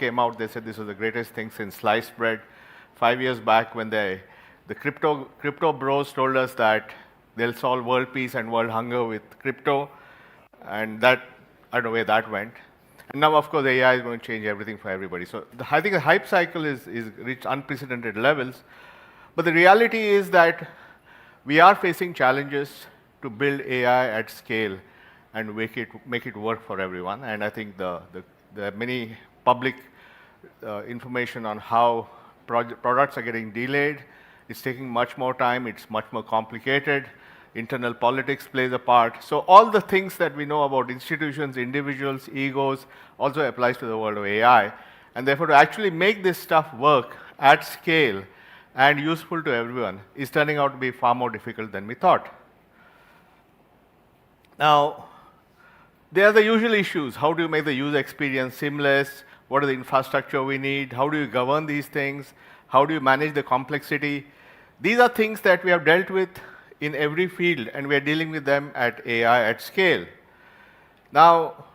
came out, they said this was the greatest thing since sliced bread. 5 years back, when the crypto bros told us that they'll solve world peace and world hunger with crypto, and that, I don't know where that went. And now, of course, AI is going to change everything for everybody. So I think the hype cycle is reached unprecedented levels. But the reality is that we are facing challenges to build AI at scale and make it work for everyone. And I think the many public information on how products are getting delayed. It's taking much more time. It's much more complicated. Internal politics plays a part. So all the things that we know about institutions, individuals, egos, also applies to the world of AI. And therefore, to actually make this stuff work at scale and useful to everyone is turning out to be far more difficult than we thought. Now, there are the usual issues. How do you make the user experience seamless? What are the infrastructure we need? How do you govern these things? How do you manage the complexity? These are things that we have dealt with in every field, and we are dealing with them at AI at scale. Now,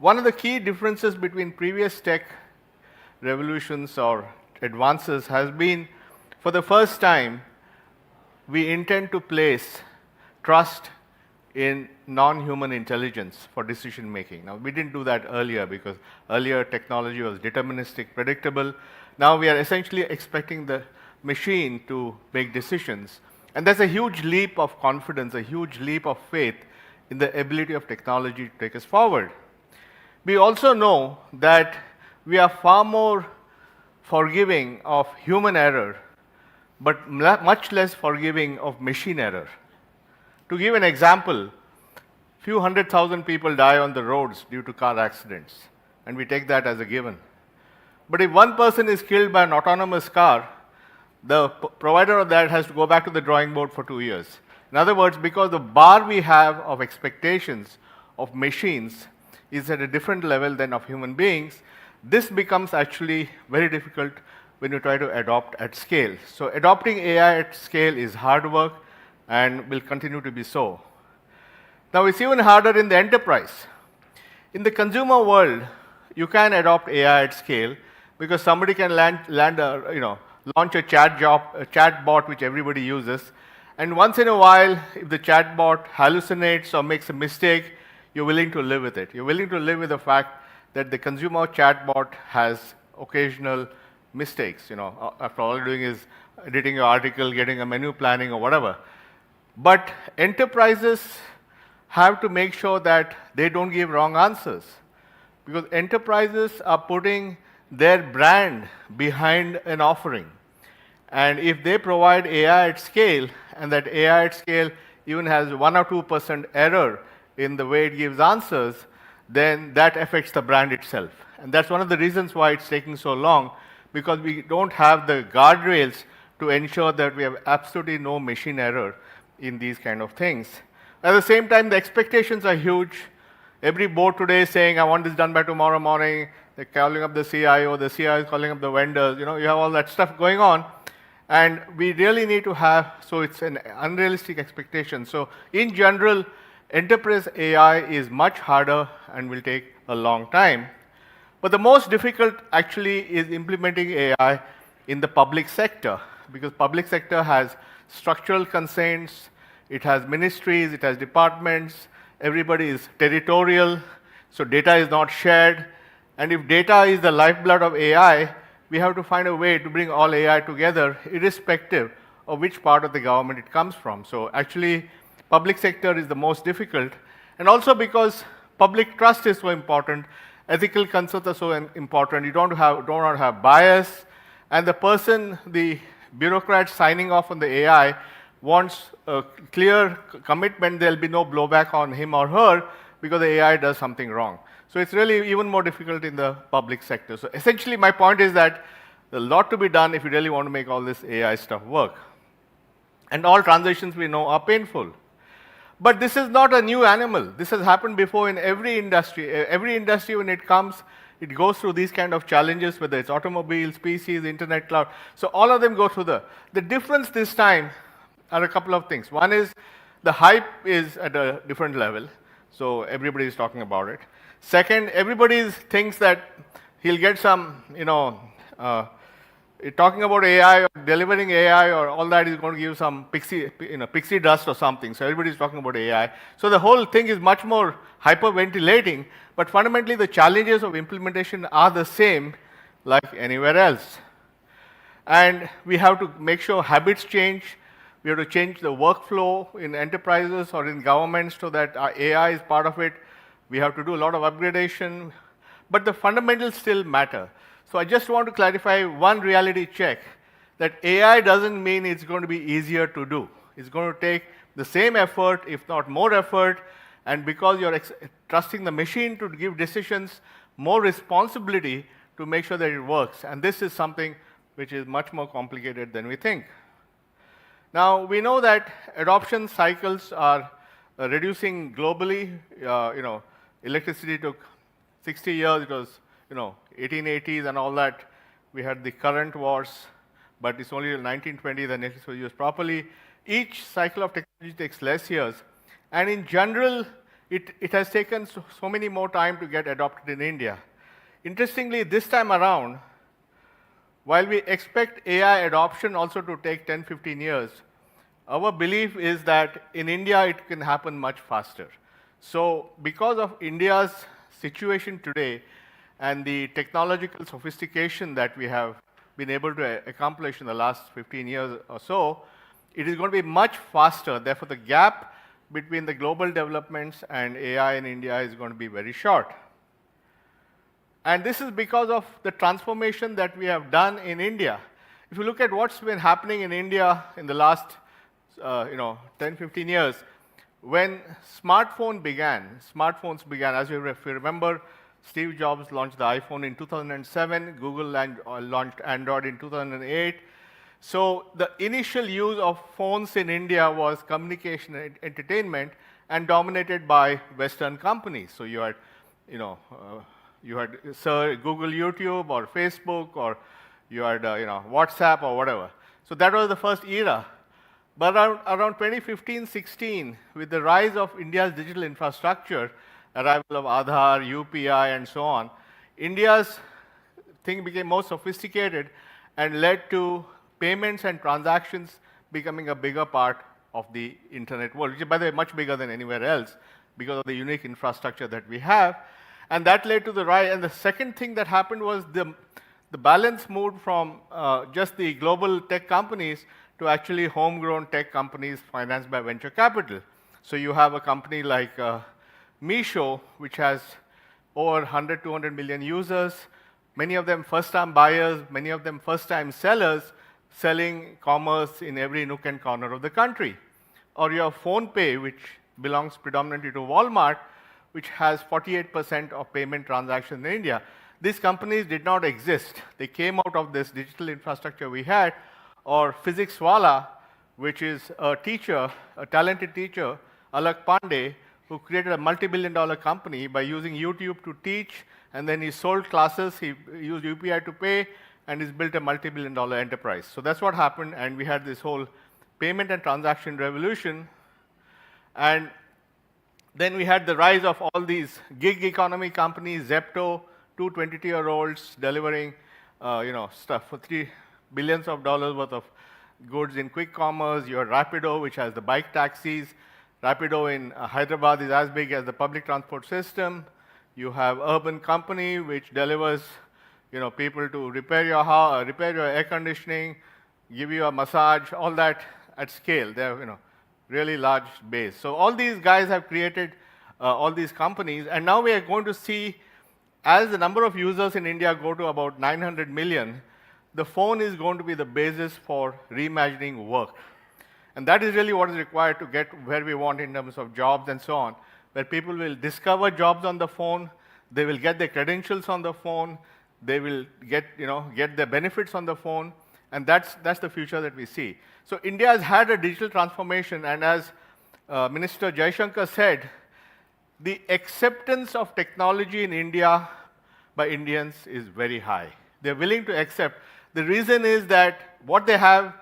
one of the key differences between previous tech revolutions or advances has been, for the first time, we intend to place trust in non-human intelligence for decision making. Now, we didn't do that earlier because earlier technology was deterministic, predictable. Now we are essentially expecting the machine to make decisions. And there's a huge leap of confidence, a huge leap of faith in the ability of technology to take us forward. We also know that we are far more forgiving of human error, but much less forgiving of machine error. To give an example, few 100,000 people die on the roads due to car accidents, and we take that as a given. But if one person is killed by an autonomous car, the provider of that has to go back to the drawing board for 2 years. In other words, because the bar we have of expectations of machines is at a different level than of human beings, this becomes actually very difficult when you try to adopt at scale. So adopting AI at scale is hard work and will continue to be so. Now, it's even harder in the enterprise. In the consumer world, you can adopt AI at scale because somebody can launch a chat bot which everybody uses, and once in a while, if the chat bot hallucinates or makes a mistake, you're willing to live with it. You're willing to live with the fact that the consumer chat bot has occasional mistakes. After all you're doing is editing your article, getting a menu planning or whatever. But enterprises have to make sure that they don't give wrong answers, because enterprises are putting their brand behind an offering. And if they provide AI at scale, and that AI at scale even has 1 or 2% error in the way it gives answers, then that affects the brand itself. And that's one of the reasons why it's taking so long, because we don't have the guardrails to ensure that we have absolutely no machine error in these kind of things. At the same time, the expectations are huge. Every board today is saying, I want this done by tomorrow morning. They're calling up the CIO is calling up the vendors. You have all that stuff going on. And we really need to have, so it's an unrealistic expectation. So in general, enterprise AI is much harder and will take a long time. But the most difficult actually is implementing AI in the public sector, because public sector has structural constraints, it has ministries, it has departments, everybody is territorial, so data is not shared. And if data is the lifeblood of AI, we have to find a way to bring all AI together, irrespective of which part of the government it comes from. So actually, public sector is the most difficult. And also because public trust is so important, ethical concerns are so important. You don't want to have bias. And the bureaucrat signing off on the AI wants a clear commitment there'll be no blowback on him or her because the AI does something wrong. So it's really even more difficult in the public sector. So essentially, my point is that there's a lot to be done if you really want to make all this AI stuff work. And all transitions we know are painful. But this is not a new animal. This has happened before in every industry. Every industry, when it comes, it goes through these kind of challenges, whether it's automobiles, PCs, internet, cloud. So all of them go through the difference this time are a couple of things. One is the hype is at a different level. So everybody is talking about it. Second, everybody thinks that he'll get some, talking about AI or delivering AI or all that is going to give some pixie dust or something. So everybody's talking about AI. So the whole thing is much more hyperventilating, but fundamentally the challenges of implementation are the same like anywhere else. And we have to make sure habits change. We have to change the workflow in enterprises or in governments so that AI is part of it. We have to do a lot of upgradation, but the fundamentals still matter. So I just want to clarify one reality check, that AI doesn't mean it's going to be easier to do. It's going to take the same effort, if not more effort, and because you're trusting the machine to give decisions, more responsibility to make sure that it works. And this is something which is much more complicated than we think. Now, we know that adoption cycles are reducing globally. Electricity took 60 years. It was, 1880s and all that. We had the current wars, but it's only in 1920 that electricity was used properly. Each cycle of technology takes less years. And in general, it has taken so many more time to get adopted in India. Interestingly, this time around, while we expect AI adoption also to take 10, 15 years, our belief is that in India it can happen much faster. So because of India's situation today and the technological sophistication that we have been able to accomplish in the last 15 years or so, it is going to be much faster. Therefore, the gap between the global developments and AI in India is going to be very short. And this is because of the transformation that we have done in India. If you look at what's been happening in India in the last 10, 15 years, when smartphones began, as if you remember, Steve Jobs launched the iPhone in 2007, Google launched Android in 2008. So the initial use of phones in India was communication and entertainment and dominated by Western companies. So you had, Google, YouTube, or Facebook, or you had WhatsApp or whatever. So that was the first era. But around 2015-16, with the rise of India's digital infrastructure, arrival of Aadhaar, UPI, and so on, India's thing became more sophisticated and led to payments and transactions becoming a bigger part of the internet world, which is, by the way, much bigger than anywhere else because of the unique infrastructure that we have. And that led to the rise. And the second thing that happened was the balance moved from just the global tech companies to actually homegrown tech companies financed by venture capital. So you have a company like Meesho, which has over 100, 200 million users, many of them first-time buyers, many of them first-time sellers, selling commerce in every nook and corner of the country. Or you have PhonePe, which belongs predominantly to Walmart, which has 48% of payment transactions in India. These companies did not exist. They came out of this digital infrastructure we had. Or Physicswala, which is a teacher, a talented teacher, Alak Pandey, who created a multi-billion-dollar company by using YouTube to teach, and then he sold classes, he used UPI to pay, and he's built a multi-billion-dollar enterprise. So that's what happened, and we had this whole payment and transaction revolution. And then we had the rise of all these gig economy companies, Zepto, two 22-year-olds delivering stuff for billions of dollars worth of goods in quick commerce. You have Rapido, which has the bike taxis. Rapido in Hyderabad is as big as the public transport system. You have Urban Company, which delivers people to repair your house, repair your air conditioning, give you a massage, all that at scale. They're really large base. So all these guys have created all these companies, and now we are going to see, as the number of users in India go to about 900 million, the phone is going to be the basis for reimagining work. And that is really what is required to get where we want in terms of jobs and so on, where people will discover jobs on the phone, they will get their credentials on the phone, they will get their benefits on the phone, and that's the future that we see. So India has had a digital transformation, and as Minister Jaishankar said, the acceptance of technology in India by Indians is very high. They're willing to accept. The reason is that what they have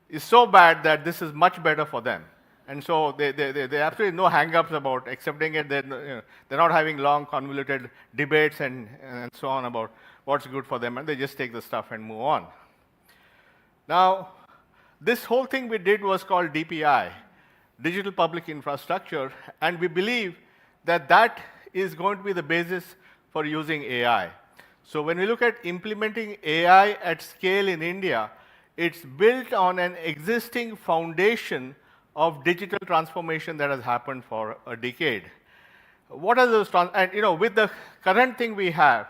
is so bad that this is much better for them. And so they absolutely no hang-ups about accepting it. They're not having long, convoluted debates and so on about what's good for them, and they just take the stuff and move on. Now, this whole thing we did was called DPI, Digital Public Infrastructure, and we believe that that is going to be the basis for using AI. So when we look at implementing AI at scale in India, it's built on an existing foundation of digital transformation that has happened for a decade. What are those and with the current thing we have,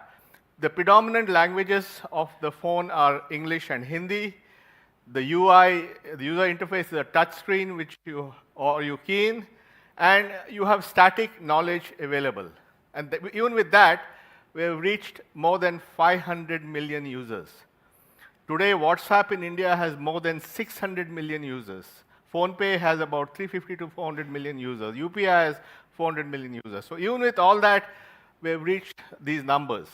the predominant languages of the phone are English and Hindi. The UI, the user interface is a touch screen which you key in, and you have static knowledge available. And even with that, we have reached more than 500 million users. Today, WhatsApp in India has more than 600 million users. PhonePe has about 350 to 400 million users. UPI has 400 million users. So even with all that, we have reached these numbers.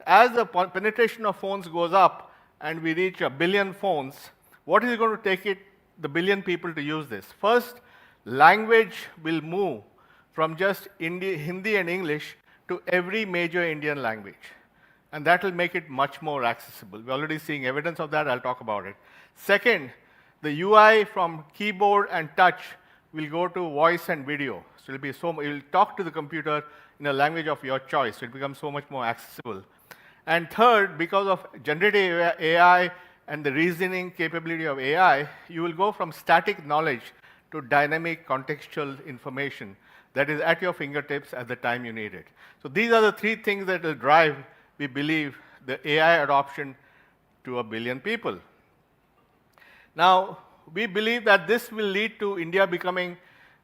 As the penetration of phones goes up and we reach 1 billion phones, what is going to take the billion people to use this? First, language will move from just Hindi and English to every major Indian language. And that will make it much more accessible. We're already seeing evidence of that. I'll talk about it. Second, the UI from keyboard and touch will go to voice and video. So you'll talk to the computer in a language of your choice. So it becomes so much more accessible. And third, because of generative AI and the reasoning capability of AI, you will go from static knowledge to dynamic contextual information that is at your fingertips at the time you need it. So these are the three things that will drive, we believe, the AI adoption to 1 billion people. Now, we believe that this will lead to India becoming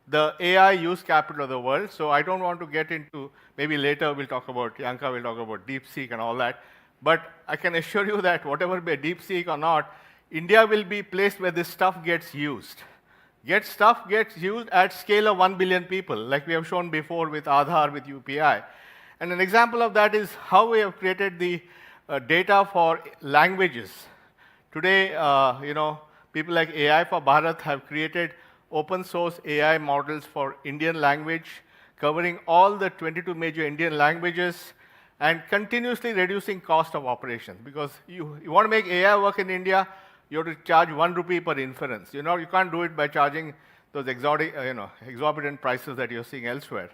the AI use capital of the world. So I don't want to get into, maybe later we'll talk about, Yanka will talk about Deepseek and all that. But I can assure you that whatever be a Deepseek or not, India will be placed where this stuff gets used. Stuff gets used at scale of 1 billion people, like we have shown before with Aadhaar, with UPI. And an example of that is how we have created the data for languages. Today, people like AI for Bharat have created open source AI models for Indian language, covering all the 22 major Indian languages, and continuously reducing cost of operations. Because you want to make AI work in India, you have to charge 1 rupee per inference. You can't do it by charging those exorbitant prices that you're seeing elsewhere.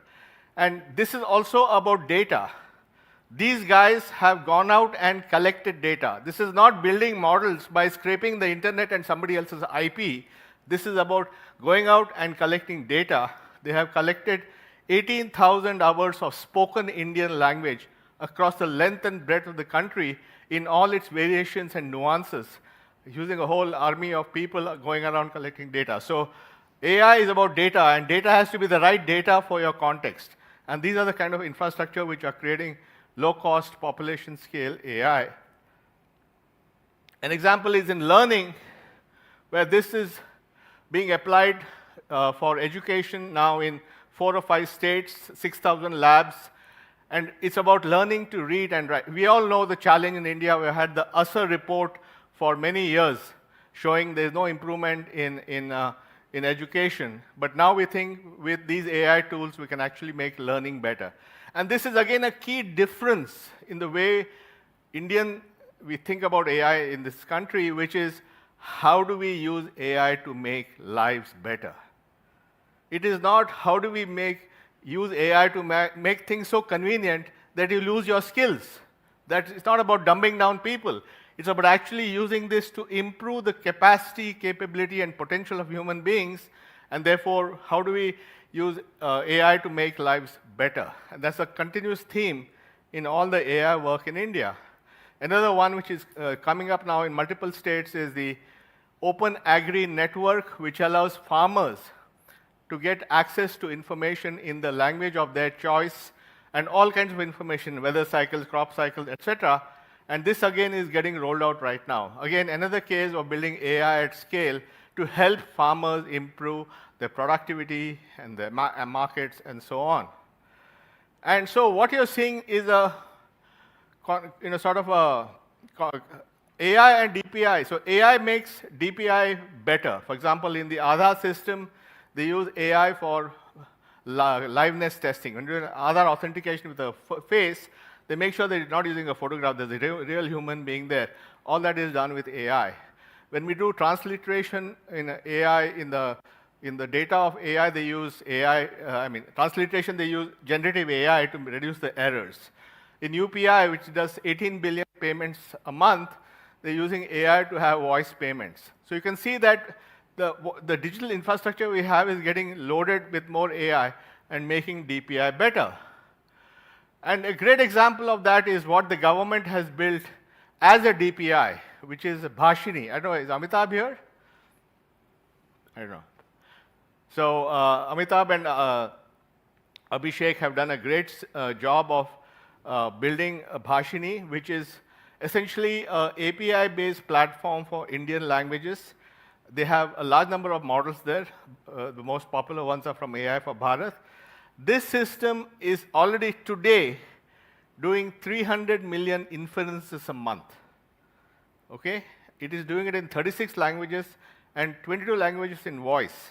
And this is also about data. These guys have gone out and collected data. This is not building models by scraping the internet and somebody else's IP. This is about going out and collecting data. They have collected 18,000 hours of spoken Indian language across the length and breadth of the country in all its variations and nuances, using a whole army of people going around collecting data. So AI is about data, and data has to be the right data for your context. And these are the kind of infrastructure which are creating low-cost, population-scale AI. An example is in learning, where this is being applied for education now in 4 or 5 states, 6,000 labs, and it's about learning to read and write. We all know the challenge in India. We had the USR report for many years showing there's no improvement in education. But now we think with these AI tools, we can actually make learning better. And this is, again, a key difference in the way we think about AI in this country, which is how do we use AI to make lives better? It is not how do we use AI to make things so convenient that you lose your skills. It's not about dumbing down people. It's about actually using this to improve the capacity, capability, and potential of human beings, and therefore, how do we use AI to make lives better? And that's a continuous theme in all the AI work in India. Another one which is coming up now in multiple states is the Open Agri Network, which allows farmers to get access to information in the language of their choice and all kinds of information, weather cycles, crop cycles, etc. And this, again, is getting rolled out right now. Again, another case of building AI at scale to help farmers improve their productivity and their markets and so on. And so what you're seeing is a sort of a AI and DPI. So AI makes DPI better. For example, in the Aadhaar system, They use AI for liveness testing. When doing Aadhaar authentication with a face, they make sure they're not using a photograph, there's a real human being there. All that is done with AI. When we do transliteration in AI, in the data of AI, they use AI, transliteration, they use generative AI to reduce the errors. In UPI, which does 18 billion payments a month, they're using AI to have voice payments. So you can see that the digital infrastructure we have is getting loaded with more AI and making DPI better. And a great example of that is what the government has built as a DPI, which is Bhashini. I don't know, is Amitabh here? I don't know. So Amitabh and Abhishek have done a great job of building Bhashini, which is essentially an API-based platform for Indian languages. They have a large number of models there. The most popular ones are from AI for Bharat. This system is already today doing 300 million inferences a month. Okay? It is doing it in 36 languages and 22 languages in voice.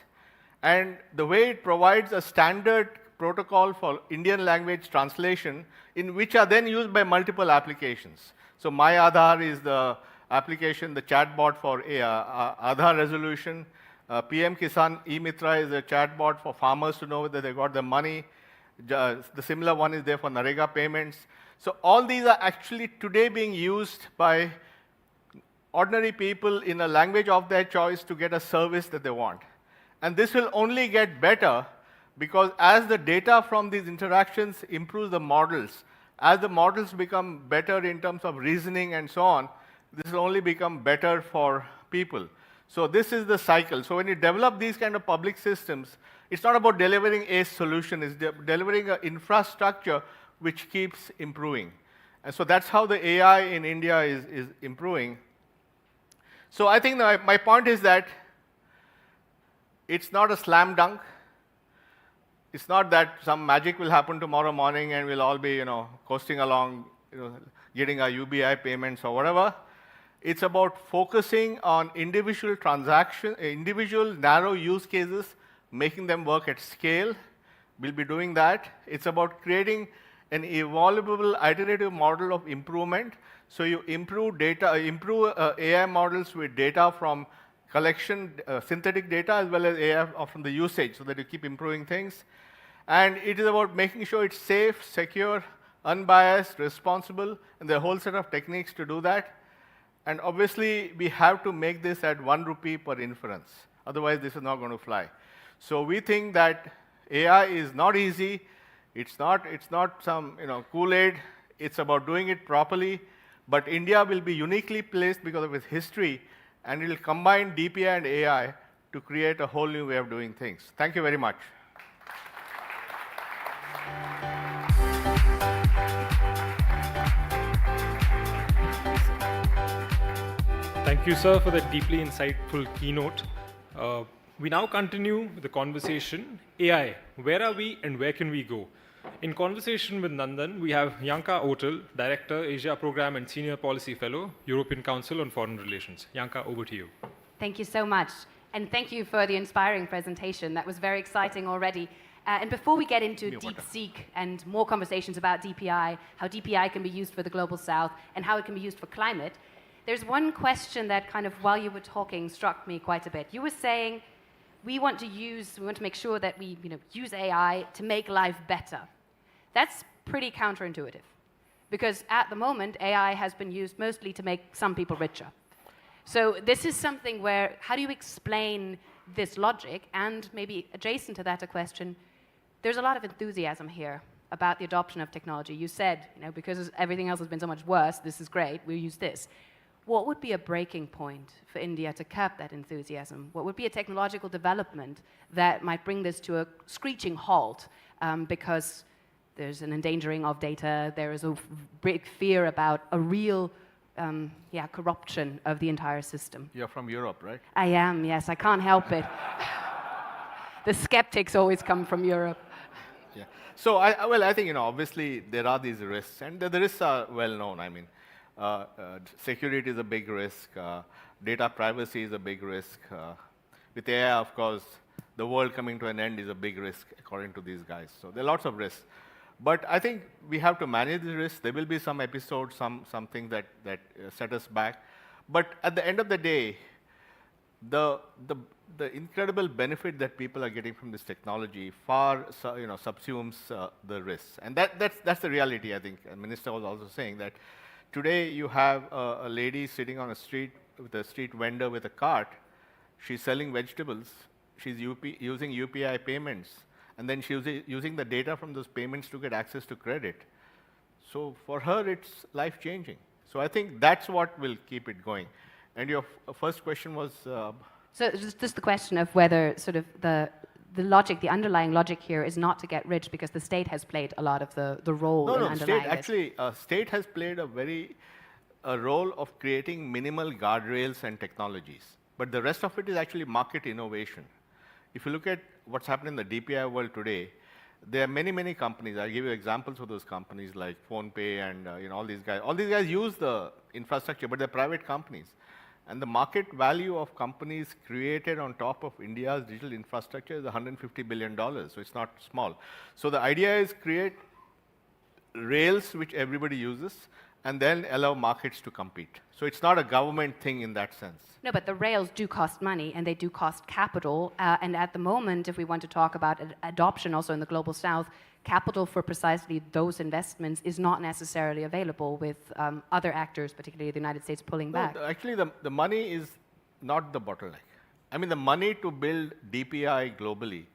And the way it provides a standard protocol for Indian language translation, in which are then used by multiple applications. So My Aadhaar is the application, the chatbot for Aadhaar resolution. PM Kisan E-Mitra is a chatbot for farmers to know whether they got the money. The similar one is there for Narega payments. So all these are actually today being used by ordinary people in a language of their choice to get a service that they want. And this will only get better because as the data from these interactions improves the models, as the models become better in terms of reasoning and so on, this will only become better for people. So this is the cycle. So when you develop these kind of public systems, it's not about delivering a solution, it's delivering an infrastructure which keeps improving. And so that's how the AI in India is improving. So I think my point is that it's not a slam dunk. It's not that some magic will happen tomorrow morning and we'll all be, coasting along, getting our UBI payments or whatever. It's about focusing on individual transactions, individual narrow use cases, making them work at scale. We'll be doing that. It's about creating an evolvable, iterative model of improvement. So you improve data, AI models with data from collection, synthetic data, as well as AI from the usage, so that you keep improving things. And it is about making sure it's safe, secure, unbiased, responsible, and there are a whole set of techniques to do that. And obviously, we have to make this at 1 rupee per inference. Otherwise, this is not going to fly. So we think that AI is not easy. It's not some Kool-Aid. It's about doing it properly. But India will be uniquely placed because of its history, and it will combine DPI and AI to create a whole new way of doing things. Thank you very much. Thank you, sir, for that deeply insightful keynote. We now continue the conversation. AI, where are we and where can we go? In conversation with Nandan, we have Yanka Otel, Director, Asia Program and Senior Policy Fellow, European Council on Foreign Relations. Yanka, over to you. Thank you so much. And thank you for the inspiring presentation. That was very exciting already. And before we get into Deepseek and more conversations about DPI, how DPI can be used for the Global South, and how it can be used for climate, there's one question that kind of, while you were talking, struck me quite a bit. You were saying, we want to make sure that we use AI to make life better. That's pretty counterintuitive, because at the moment, AI has been used mostly to make some people richer. So this is something where, how do you explain this logic? And maybe adjacent to that, a question, there's a lot of enthusiasm here about the adoption of technology. You said, because everything else has been so much worse, this is great, we'll use this. What would be a breaking point for India to curb that enthusiasm? What would be a technological development that might bring this to a screeching halt? Because there's an endangering of data, there is a big fear about a real corruption of the entire system. You're from Europe, right? I am, yes, I can't help it. The skeptics always come from Europe. Yeah. So, I think, obviously there are these risks, and the risks are well known. I mean, security is a big risk. Data privacy is a big risk. With AI, of course, the world coming to an end is a big risk, according to these guys. So there are lots of risks. But I think we have to manage the risks. There will be some episodes, something that set us back. But at the end of the day, the incredible benefit that people are getting from this technology far subsumes the risks. And that's the reality, I think. The minister was also saying that today you have a lady sitting on a street with a street vendor with a cart. She's selling vegetables. She's using UPI payments. And then she's using the data from those payments to get access to credit. So for her, it's life-changing. So I think that's what will keep it going. And your first question was? So just the question of whether sort of the logic, the underlying logic here is not to get rich because the state has played a lot of the role in underlying it. State has played a role of creating minimal guardrails and technologies. But the rest of it is actually market innovation. If you look at what's happening in the DPI world today, there are many, many companies. I'll give you examples of those companies like PhonePe and all these guys. All these guys use the infrastructure, but they're private companies. And the market value of companies created on top of India's digital infrastructure is $150 billion, so it's not small. So the idea is create rails which everybody uses and then allow markets to compete. So it's not a government thing in that sense. No, but the rails do cost money and they do cost capital. And at the moment, if we want to talk about adoption also in the global south, capital for precisely those investments is not necessarily available with other actors, particularly the United States, pulling back. Actually, the money is not the bottleneck. I mean, the money to build DPI globally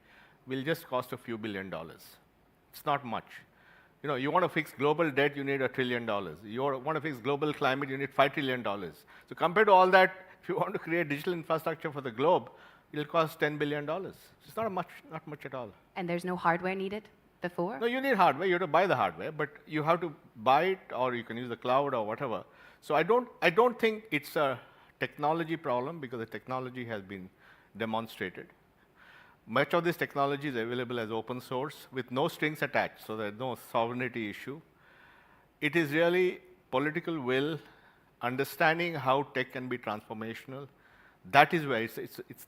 will just cost a few $1 billion. It's not much. You know, you want to fix global debt, you need $1 trillion. You want to fix global climate, you need $5 trillion. So compared to all that, if you want to create digital infrastructure for the globe, it'll cost $10 billion. It's not much at all. And there's no hardware needed before? No, you need hardware. You have to buy the hardware, but you have to buy it, or you can use the cloud or whatever. So I don't think it's a technology problem because the technology has been demonstrated. Much of this technology is available as open source with no strings attached, so there's no sovereignty issue. It is really political will, understanding how tech can be transformational. That is where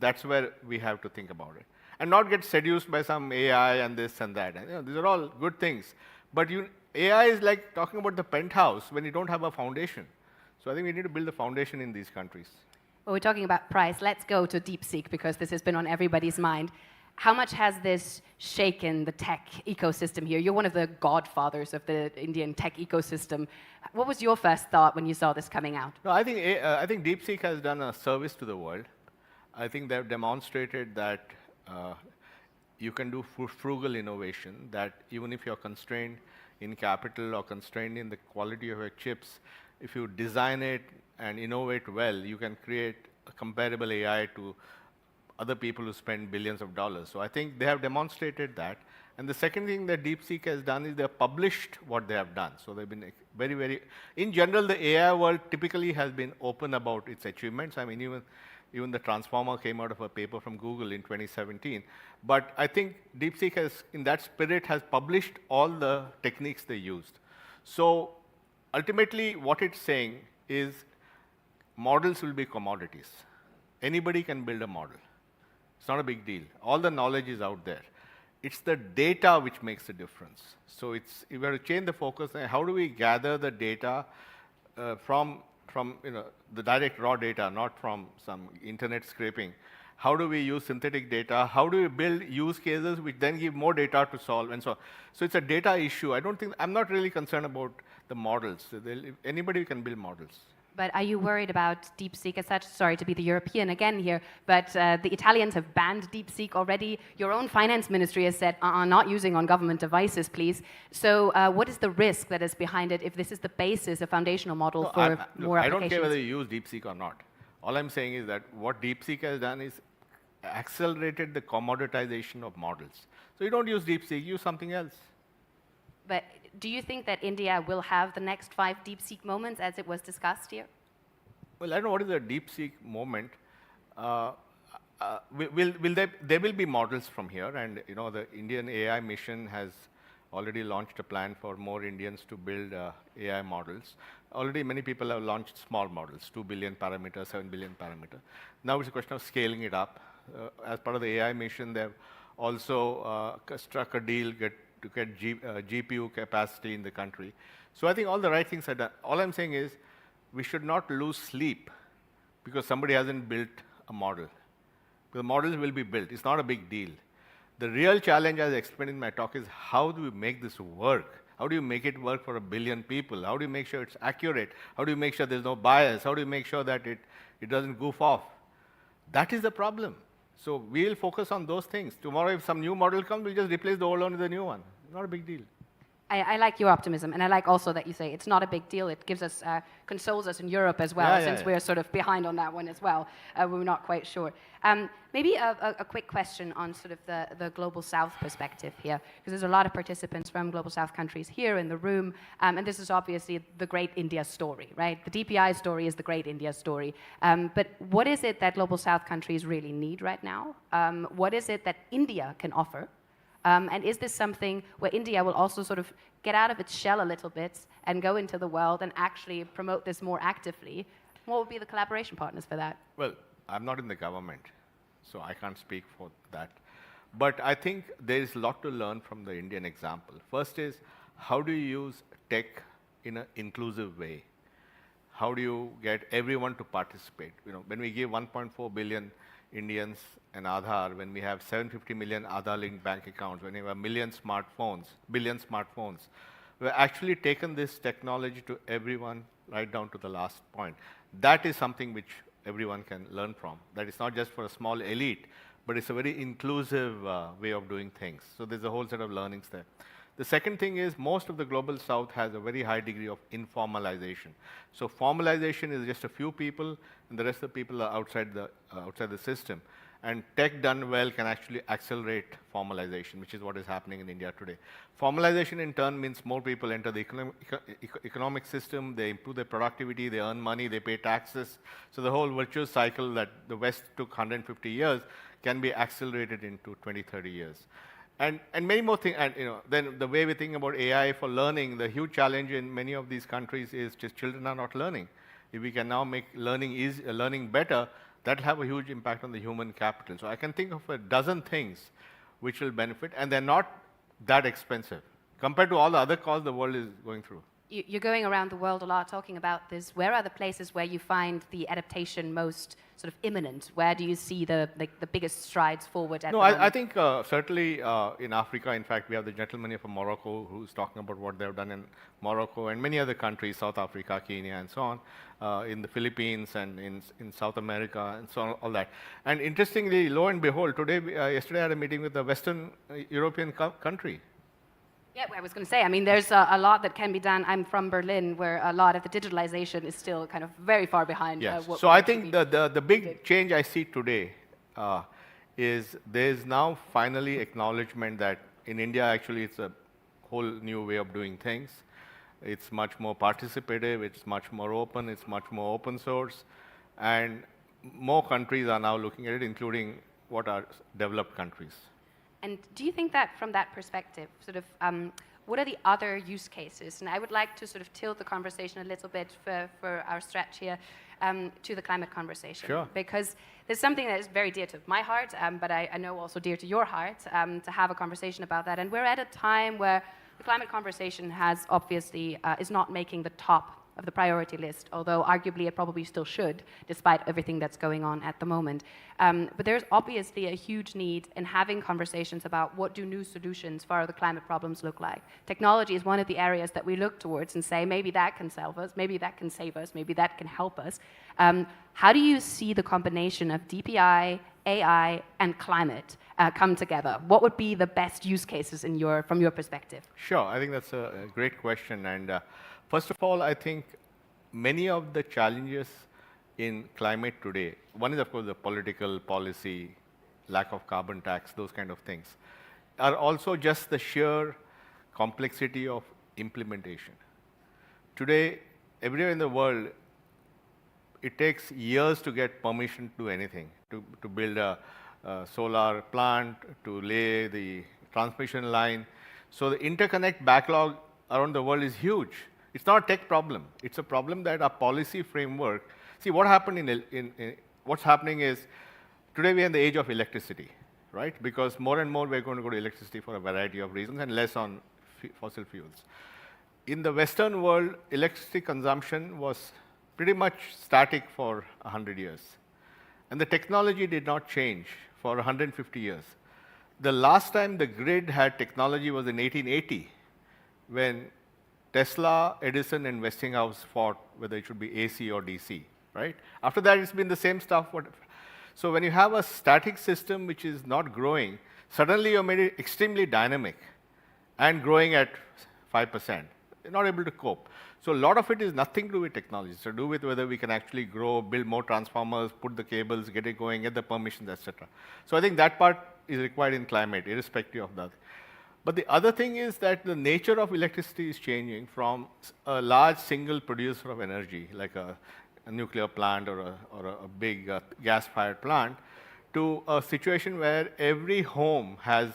that's where we have to think about it, and not get seduced by some AI and this and that. And, these are all good things, but AI is like talking about the penthouse when you don't have a foundation. So I think we need to build a foundation in these countries. Well, we're talking about price. Let's go to Deepseek because this has been on everybody's mind. How much has this shaken the tech ecosystem here? You're one of the godfathers of the Indian tech ecosystem. What was your first thought when you saw this coming out? No, I think Deepseek has done a service to the world. I think they've demonstrated that you can do frugal innovation, that even if you're constrained in capital or constrained in the quality of your chips, if you design it and innovate well, you can create a comparable AI to other people who spend billions of dollars. So I think they have demonstrated that. And the second thing that Deepseek has done is they have published what they have done. So they've been very, very, in general, the AI world typically has been open about its achievements. I mean, even the Transformer came out of a paper from Google in 2017. But I think Deepseek has, in that spirit, has published all the techniques they used. So ultimately, what it's saying is models will be commodities. Anybody can build a model. It's not a big deal. All the knowledge is out there. It's the data which makes the difference. So you have to change the focus. How do we gather the data from the direct raw data, not from some internet scraping? How do we use synthetic data? How do we build use cases which then give more data to solve and so on? So it's a data issue. I'm not really concerned about the models. Anybody can build models. But are you worried about Deepseek as such? Sorry to be the European again here, but the Italians have banned Deepseek already. Your own finance ministry has said, not using on government devices, please. So what is the risk that is behind it if this is the basis, a foundational model for more applications? I don't care whether you use Deepseek or not. All I'm saying is that what Deepseek has done is accelerated the commoditization of models. So you don't use Deepseek, use something else. But do you think that India will have the next 5 Deepseek moments as it was discussed here? Well, I don't know what is a Deepseek moment. There will be models from here, and the Indian AI mission has already launched a plan for more Indians to build AI models. Already many people have launched small models, 2 billion parameters, 7 billion parameter. Now it's a question of scaling it up. As part of the AI mission, they've also struck a deal to get GPU capacity in the country. So I think all the right things are done. All I'm saying is we should not lose sleep because somebody hasn't built a model. The models will be built. It's not a big deal. The real challenge, as I explained in my talk, is how do we make this work? How do you make it work for 1 billion people? How do you make sure it's accurate? How do you make sure there's no bias? How do you make sure that it doesn't goof off? That is the problem. So we'll focus on those things. Tomorrow, if some new model comes, we'll just replace the old one with a new one. Not a big deal. I like your optimism, and I like also that you say it's not a big deal. It gives us, consoles us in Europe as well, since we're sort of behind on that one as well. We're not quite sure. Maybe a quick question on sort of the Global South perspective here, because there's a lot of participants from Global South countries here in the room, and this is obviously the great India story, right? The DPI story is the great India story. But what is it that Global South countries really need right now? What is it that India can offer? And is this something where India will also sort of get out of its shell a little bit and go into the world and actually promote this more actively? What would be the collaboration partners for that? Well, I'm not in the government, so I can't speak for that. But I think there is a lot to learn from the Indian example. First is, how do you use tech in an inclusive way? How do you get everyone to participate? You know, when we give 1.4 billion Indians an Aadhaar, when we have 750 million Aadhaar-linked bank accounts, when we have billion smartphones, we've actually taken this technology to everyone right down to the last point. That is something which everyone can learn from. That is not just for a small elite, but it's a very inclusive way of doing things. So there's a whole set of learnings there. The second thing is most of the Global South has a very high degree of informalization. So formalization is just a few people, and the rest of the people are outside the system. And tech done well can actually accelerate formalization, which is what is happening in India today. Formalization in turn means more people enter the economic system, they improve their productivity, they earn money, they pay taxes. So the whole virtuous cycle that the West took 150 years can be accelerated into 20, 30 years. And many more things, and then the way we think about AI for learning, the huge challenge in many of these countries is just children are not learning. If we can now make learning better, that'll have a huge impact on the human capital. So I can think of a dozen things which will benefit, and they're not that expensive compared to all the other costs the world is going through. You're going around the world a lot talking about this. Where are the places where you find the adaptation most sort of imminent? Where do you see the biggest strides forward at the moment? I think certainly in Africa, in fact, we have the gentleman here from Morocco who's talking about what they've done in Morocco and many other countries, South Africa, Kenya, and so on, in the Philippines and in South America and so on, all that. And interestingly, lo and behold, yesterday I had a meeting with a Western European country. Yeah, I was going to say, I mean, there's a lot that can be done. I'm from Berlin, where a lot of the digitalization is still kind of very far behind. Yes. So I think the big change I see today is there's now finally acknowledgement that in India, actually, it's a whole new way of doing things. It's much more participative, it's much more open, it's much more open source, and more countries are now looking at it, including what are developed countries. And do you think that from that perspective, sort of, what are the other use cases? And I would like to sort of tilt the conversation a little bit for our stretch here to the climate conversation. Sure. Because there's something that is very dear to my heart, but I know also dear to your heart, to have a conversation about that. And we're at a time where the climate conversation has obviously, is not making the top of the priority list, although arguably it probably still should, despite everything that's going on at the moment. But there's obviously a huge need in having conversations about what do new solutions for the climate problems look like. Technology is one of the areas that we look towards and say, maybe that can solve us, maybe that can save us, maybe that can help us. How do you see the combination of DPI, AI, and climate come together? What would be the best use cases from your perspective? Sure, I think that's a great question. And first of all, I think many of the challenges in climate today, one is of course the political policy, lack of carbon tax, those kind of things, are also just the sheer complexity of implementation. Today, everywhere in the world, it takes years to get permission to do anything, to build a solar plant, to lay the transmission line. So the interconnect backlog around the world is huge. It's not a tech problem. It's a problem that our policy framework. See, what happened what's happening is Today we are in the age of electricity, right? Because more and more we're going to go to electricity for a variety of reasons and less on fossil fuels. In the Western world, electricity consumption was pretty much static for 100 years. And the technology did not change for 150 years. The last time the grid had technology was in 1880, when Tesla, Edison, and Westinghouse fought whether it should be AC or DC, right? After that, it's been the same stuff. So when you have a static system which is not growing, suddenly you made it extremely dynamic and growing at 5%. You're not able to cope. So a lot of it is nothing to do with technology. It's to do with whether we can actually grow, build more transformers, put the cables, get it going, get the permissions, etc. So I think that part is required in climate, irrespective of that. But the other thing is that the nature of electricity is changing from a large single producer of energy, like a nuclear plant or a big gas-fired plant, to a situation where every home has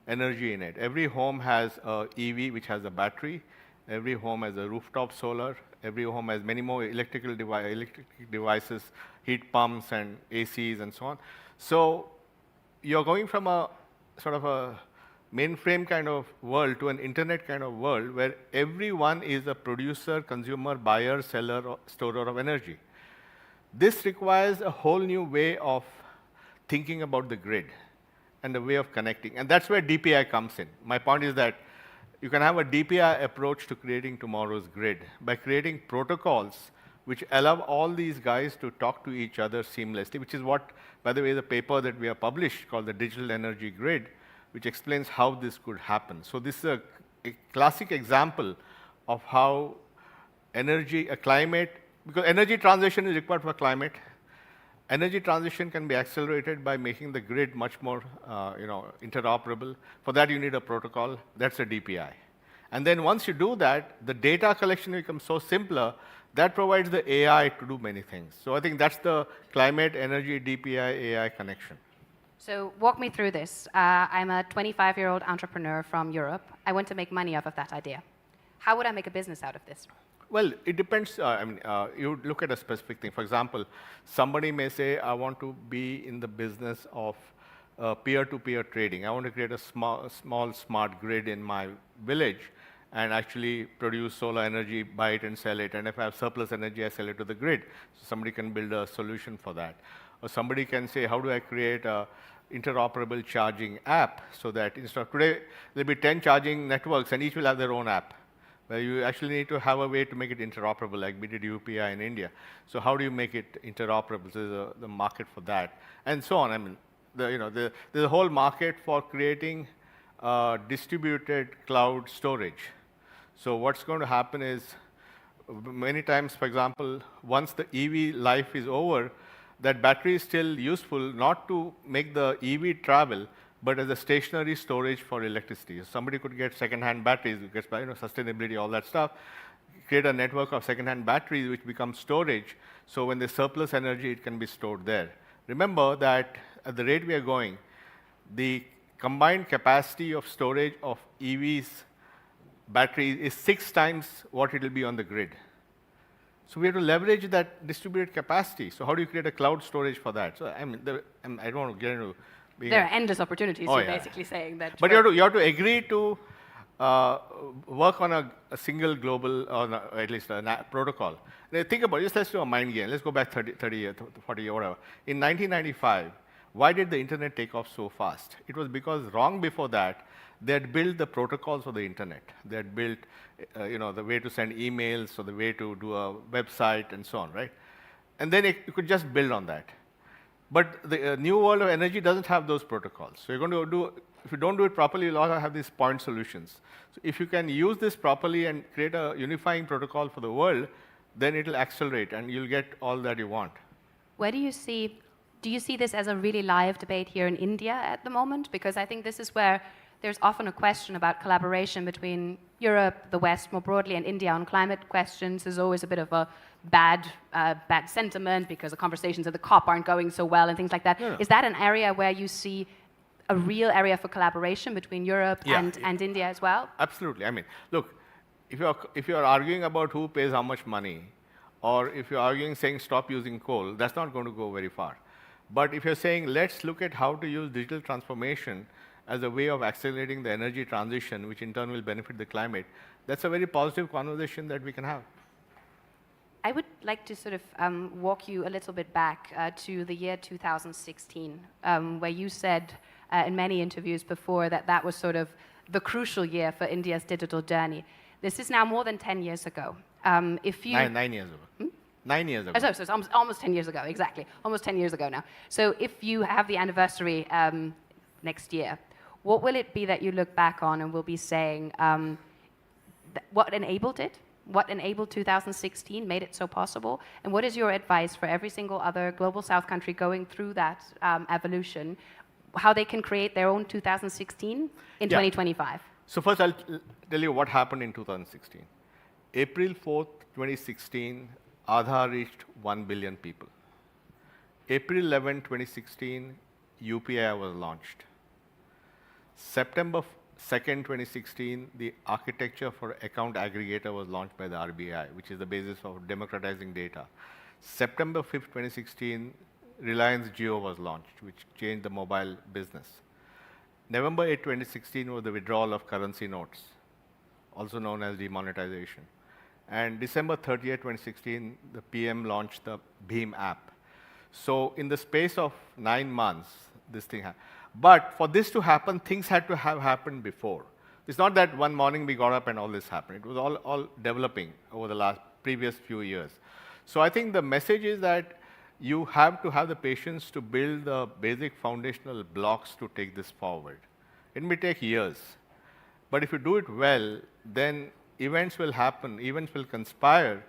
energy in it. Every home has a EV, which has a battery. Every home has a rooftop solar. Every home has many more electric devices, heat pumps and ACs and so on. So you're going from a sort of a mainframe kind of world to an internet kind of world where everyone is a producer, consumer, buyer, seller, or storer of energy. This requires a whole new way of thinking about the grid and the way of connecting. And that's where DPI comes in. My point is that you can have a DPI approach to creating tomorrow's grid by creating protocols which allow all these guys to talk to each other seamlessly, which is what, by the way, the paper that we have published called the Digital Energy Grid, which explains how this could happen. So this is a classic example of how climate, because energy transition is required for climate. Energy transition can be accelerated by making the grid much more interoperable. For that, you need a protocol. That's a DPI. And then once you do that, the data collection becomes so simpler, that provides the AI to do many things. So I think that's the climate, energy, DPI, AI connection. So walk me through this. I'm a 25-year-old entrepreneur from Europe. I want to make money off of that idea. How would I make a business out of this? Well, it depends. You look at a specific thing. For example, somebody may say, I want to be in the business of peer-to-peer trading. I want to create a small smart grid in my village and actually produce solar energy, buy it and sell it. And if I have surplus energy, I sell it to the grid. So somebody can build a solution for that. Or somebody can say, how do I create a interoperable charging app so that instead of today, there'll be 10 charging networks and each will have their own app. Where you actually need to have a way to make it interoperable, like we did UPI in India. So how do you make it interoperable? So there's the market for that, and so on. I mean, there's a whole market for creating distributed cloud storage. So what's going to happen is, many times, for example, once the EV life is over, that battery is still useful not to make the EV travel, but as a stationary storage for electricity. Somebody could get second-hand batteries, gets sustainability, all that stuff, create a network of second-hand batteries which becomes storage, so when there's surplus energy, it can be stored there. Remember that at the rate we are going, the combined capacity of storage of EVs batteries is 6 times what it will be on the grid. So we have to leverage that distributed capacity. So how do you create a cloud storage for that? So I don't want to get into there are endless opportunities. You're basically saying that. But you have to agree to work on a single global, or at least a protocol. Now, think about it. Let's do a mind game. Let's go back 30 years, 40 years, whatever. In 1995, why did the internet take off so fast? It was because long before that, they had built the protocols for the internet. They had built, the way to send emails, or the way to do a website, and so on, right? And then you could just build on that. But the new world of energy doesn't have those protocols. So you're going to do, if you don't do it properly, you'll also have these point solutions. So if you can use this properly and create a unifying protocol for the world, then it'll accelerate and you'll get all that you want. Where do you see this as a really live debate here in India at the moment? Because I think this is where there's often a question about collaboration between Europe, the West more broadly, and India on climate questions. There's always a bit of a bad sentiment because the conversations at the COP aren't going so well and things like that. Yeah. Is that an area where you see a real area for collaboration between Europe and India as well? Absolutely. I mean, look, if you're arguing about who pays how much money, or if you're arguing saying stop using coal, that's not going to go very far. But if you're saying, let's look at how to use digital transformation as a way of accelerating the energy transition, which in turn will benefit the climate, that's a very positive conversation that we can have. I would like to sort of walk you a little bit back to the year 2016, where you said in many interviews before that that was sort of the crucial year for India's digital journey. This is now more than 10 years ago. If you 9 years ago. 9 years ago. so it's almost 10 years ago, exactly. Almost 10 years ago now. So if you have the anniversary next year, what will it be that you look back on and will be saying, what enabled it? What enabled 2016, made it so possible? And what is your advice for every single other Global South country going through that evolution, how they can create their own 2016 in 2025? So first, I'll tell you what happened in 2016. April 4th, 2016, Aadhaar reached 1 billion people. April 11, 2016, UPI was launched. September 2nd, 2016, the architecture for account aggregator was launched by the RBI, which is the basis of democratizing data. September 5th, 2016, Reliance Jio was launched, which changed the mobile business. November 8, 2016 was the withdrawal of currency notes, also known as demonetization. And December 30th, 2016, the PM launched the Bhim app. So in the space of 9 months, this thing happened. But for this to happen, things had to have happened before. It's not that one morning we got up and all this happened. It was all developing over the previous few years. So I think the message is that you have to have the patience to build the basic foundational blocks to take this forward. It may take years. But if you do it well, then events will happen, events will conspire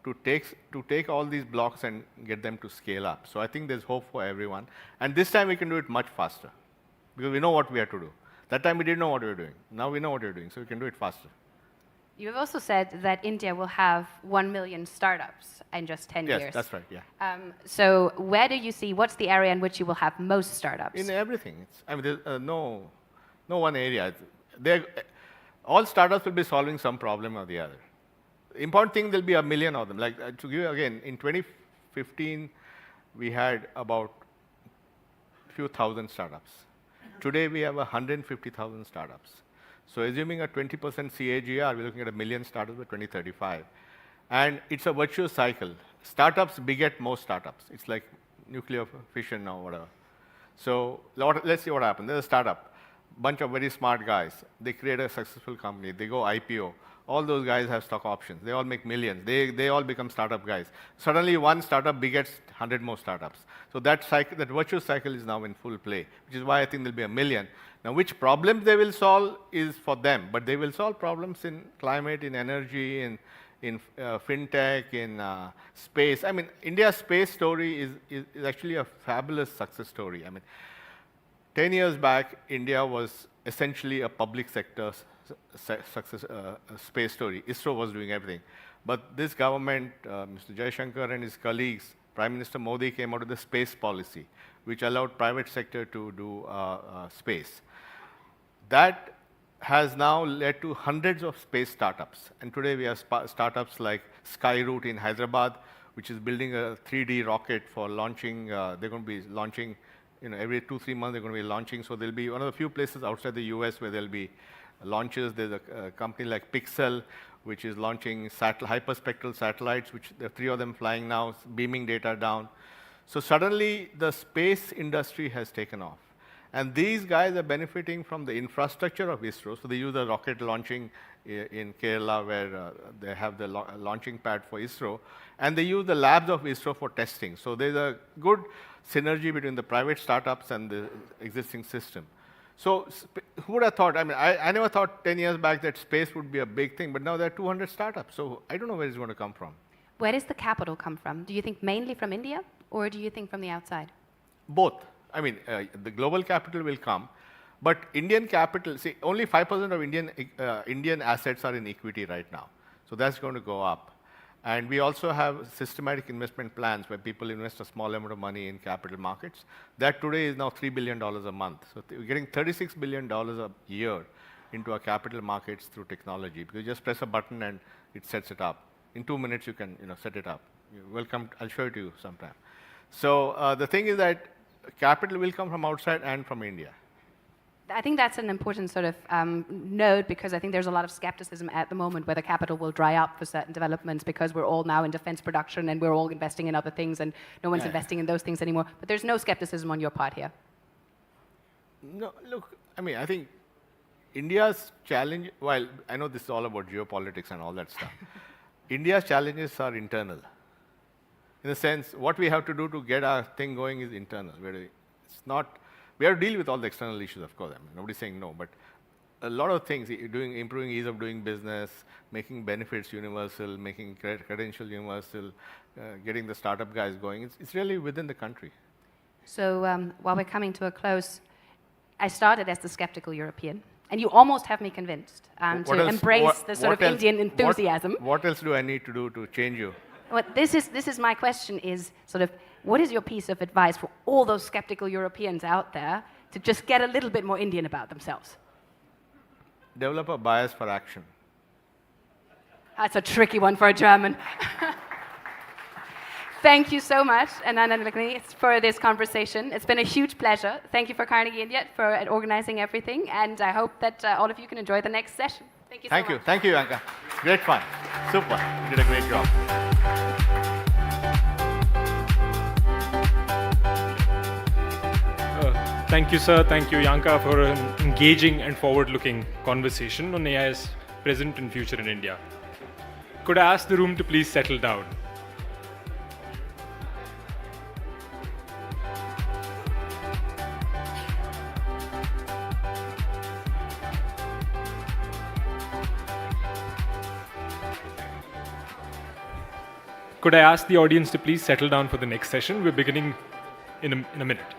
to take all these blocks and get them to scale up. So I think there's hope for everyone. And this time we can do it much faster, because we know what we have to do. That time we didn't know what we were doing. Now we know what we're doing, so we can do it faster. You have also said that India will have 1 million startups in just 10 years. Yes, that's right, yeah. So where do you see, what's the area in which you will have most startups? In everything. I mean, there's no one area. All startups will be solving some problem or the other. Important thing, there'll be 1 million of them. Like, to give you again, in 2015, we had about a few thousand startups. Today, we have 150,000 startups. So assuming a 20% CAGR, we're looking at 1 million startups by 2035. And it's a virtuous cycle. Startups beget more startups. It's like nuclear fission or whatever. So let's see what happens. There's a startup, bunch of very smart guys. They create a successful company. They go IPO. All those guys have stock options. They all make millions. They all become startup guys. Suddenly, one startup begets 100 more startups. So that cycle, that virtuous cycle is now in full play, which is why I think there'll be 1 million. Now, which problems they will solve is for them, but they will solve problems in climate, in energy, in fintech, in space. I mean, India's space story is actually a fabulous success story. I mean, 10 years back, India was essentially a public sector success space story. ISRO was doing everything. But this government, Mr. Jaishankar and his colleagues, Prime Minister Modi came out with the space policy, which allowed private sector to do space. That has now led to hundreds of space startups. And today we have startups like Skyroot in Hyderabad, which is building a 3D rocket for launching. They're going to be launching, every 2-3 months they're going to be launching. So there'll be one of the few places outside the US where there'll be launches. There's a company like Pixel, which is launching hyperspectral satellites, which there are 3 of them flying now, beaming data down. So suddenly the space industry has taken off. And these guys are benefiting from the infrastructure of ISRO. So they use a rocket launching in Kerala, where they have the launching pad for ISRO. And they use the labs of ISRO for testing. So there's a good synergy between the private startups and the existing system. So who would have thought? I mean, I never thought 10 years back that space would be a big thing, but now there are 200 startups. So I don't know where it's going to come from. Where does the capital come from? Do you think mainly from India, or do you think from the outside? Both. I mean, the global capital will come, but Indian capital, see, only 5% of Indian assets are in equity right now. So that's going to go up. And we also have systematic investment plans where people invest a small amount of money in capital markets. That today is now $3 billion a month. So we're getting $36 billion a year into our capital markets through technology, because you just press a button and it sets it up. In 2 minutes, you can set it up. You're welcome. I'll show it to you sometime. So the thing is that capital will come from outside and from India. I think that's an important sort of note because I think there's a lot of skepticism at the moment whether capital will dry up for certain developments because we're all now in defense production and we're all investing in other things and no one's investing in those things anymore. But there's no skepticism on your part here. No, look, I mean, I think India's challenge, while I know this is all about geopolitics and all that stuff, India's challenges are internal. In the sense, what we have to do to get our thing going is internal. It's not, we have to deal with all the external issues, of course. I mean, nobody's saying no, but a lot of things, improving ease of doing business, making benefits universal, making credential universal, getting the startup guys going, it's really within the country. So while we're coming to a close, I started as the skeptical European, and you almost have me convinced to embrace the sort of Indian enthusiasm. What else do I need to do to change you? This is my question is sort of, what is your piece of advice for all those skeptical Europeans out there to just get a little bit more Indian about themselves? Develop a bias for action. That's a tricky one for a German. Thank you so much, Nandan Nilekani, for this conversation. It's been a huge pleasure. Thank you for Carnegie India for organizing everything, and I hope that all of you can enjoy the next session. Thank you so much. Thank you, Anka. Great fun. Super. You did a great job. Thank you, sir. Thank you, Yanka, for an engaging and forward-looking conversation on AI's present and future in India. Could I ask the room to please settle down? Could I ask the audience to please settle down for the next session? We're beginning in a minute.